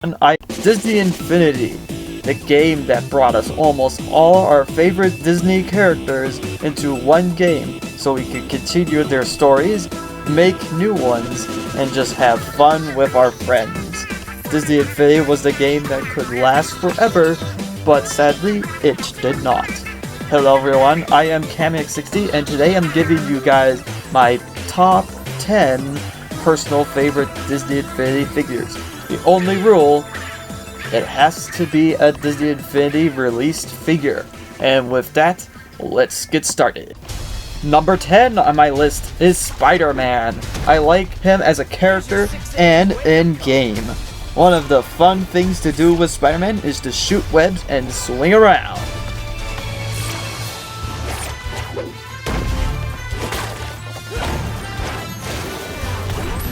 Disney Infinity, the game that brought us almost all our favorite Disney characters into one game so we could continue their stories, make new ones, and just have fun with our friends. Disney Infinity was the game that could last forever, but sadly, it did not. Hello everyone, I am CamX60, and today I'm giving you guys my top 10 personal favorite Disney Infinity figures. The only rule, it has to be a Disney Infinity released figure. And with that, let's get started. Number 10 on my list is Spider-Man. I like him as a character and in-game. One of the fun things to do with Spider-Man is to shoot webs and swing around.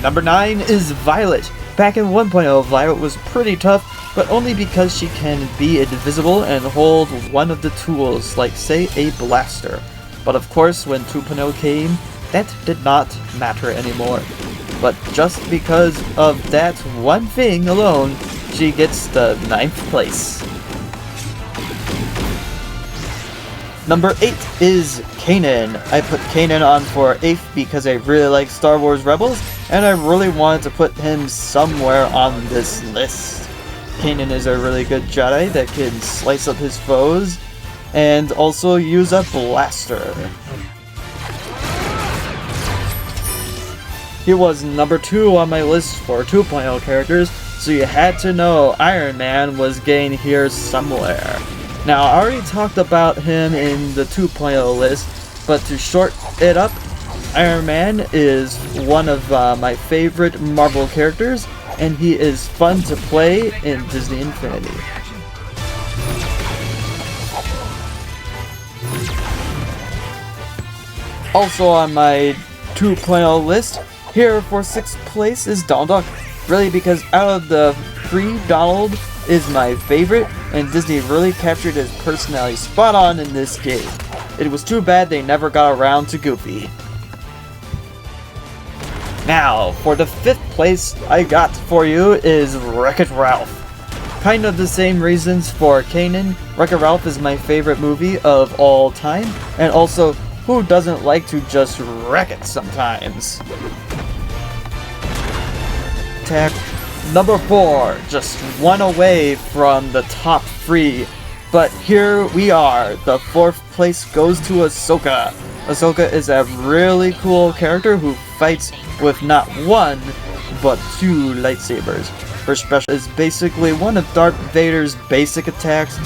Number 9 is Violet. Back in 1.0, Violet was pretty tough, but only because she can be invisible and hold one of the tools, like say a blaster. But of course, when 2.0 came, that did not matter anymore. But just because of that one thing alone, she gets the 9th place. Number 8 is Kanan. I put Kanan on for 8th because I really like Star Wars Rebels, and I really wanted to put him somewhere on this list. Kanan is a really good Jedi that can slice up his foes, and also use a blaster. He was number 2 on my list for 2.0 characters, so you had to know Iron Man was getting here somewhere. Now, I already talked about him in the 2.0 list, but to short it up, Iron Man is one of my favorite Marvel characters, and he is fun to play in Disney Infinity. Also on my 2.0 list, here for 6th place is Donald Duck. Really, because out of the three, Donald is my favorite, and Disney really captured his personality spot on in this game. It was too bad they never got around to Goofy. Now, for the 5th place I got for you is Wreck-It Ralph. Kind of the same reasons for Kanan. Wreck-It Ralph is my favorite movie of all time, and also, who doesn't like to just wreck it sometimes? Attack. Number 4, just one away from the top 3, but here we are. The 4th place goes to Ahsoka. Ahsoka is a really cool character who fights with not one, but 2 lightsabers. Her special is basically one of Darth Vader's basic attacks,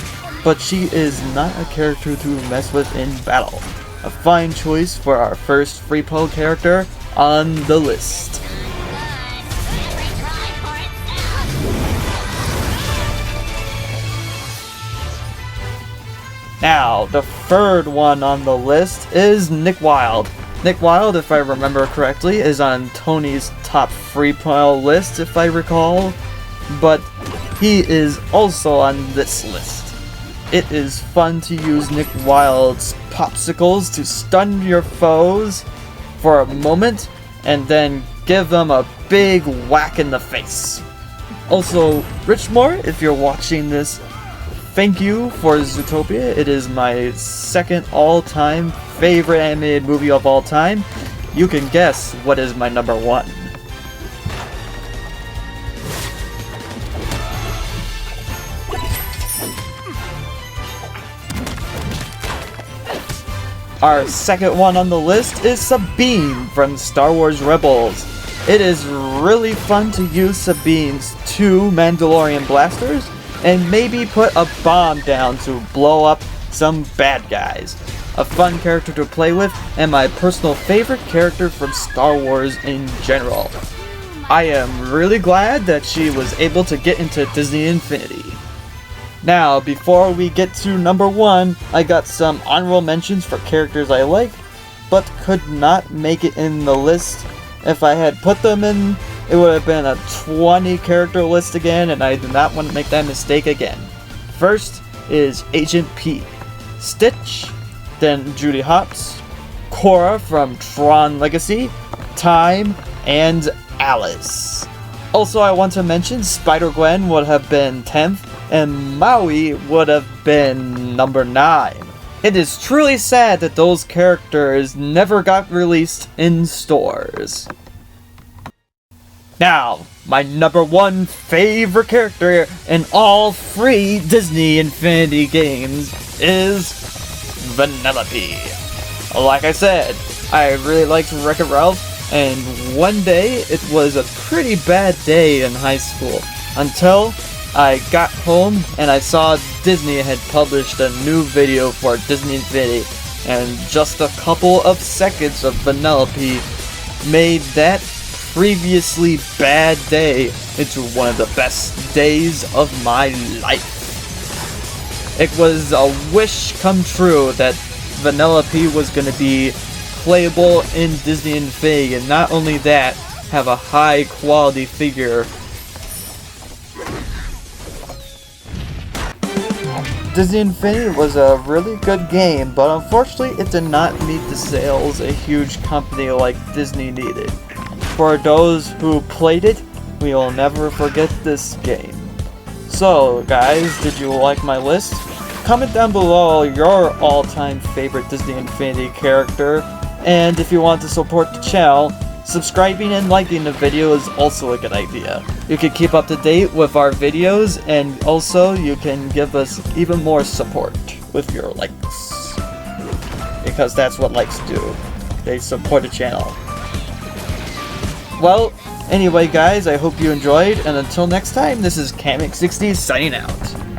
but she is not a character to mess with in battle. A fine choice for our first free-play character on the list. Now, the 3rd one on the list is Nick Wilde. Nick Wilde, if I remember correctly, is on Tony's top free-play list, if I recall, but he is also on this list. It is fun to use Nick Wilde's popsicles to stun your foes for a moment, and then give them a big whack in the face. Also, Richmore, if you're watching this, thank you for Zootopia. It is my 2nd all-time favorite animated movie of all time. You can guess what is my number 1. Our 2nd one on the list is Sabine from Star Wars Rebels. It is really fun to use Sabine's 2 Mandalorian blasters, and maybe put a bomb down to blow up some bad guys. A fun character to play with, and my personal favorite character from Star Wars in general. I am really glad that she was able to get into Disney Infinity. Now, before we get to number 1, I got some honorable mentions for characters I like, but could not make it in the list. If I had put them in, it would have been a 20 character list again, and I do not want to make that mistake again. First is Agent P, Stitch, then Judy Hopps, Korra from Tron Legacy, Time, and Alice. Also, I want to mention Spider-Gwen would have been 10th, and Maui would have been number 9. It is truly sad that those characters never got released in stores. Now, my number 1 favorite character in all 3 Disney Infinity games is Vanellope. Like I said, I really liked Wreck-It Ralph, and one day it was a pretty bad day in high school until I got home and I saw Disney had published a new video for Disney Infinity, and just a couple of seconds of Vanellope made that previously bad day into one of the best days of my life. It was a wish come true that Vanellope was going to be playable in Disney Infinity, and not only that, have a high quality figure. Disney Infinity was a really good game, but unfortunately it did not meet the sales a huge company like Disney needed. For those who played it, we will never forget this game. So guys, did you like my list? Comment down below your all-time favorite Disney Infinity character, and if you want to support the channel, subscribing and liking the video is also a good idea. You can keep up to date with our videos, and also you can give us even more support with your likes. Because that's what likes do. They support the channel. Well, anyway guys, I hope you enjoyed, and until next time, this is CamX60 signing out.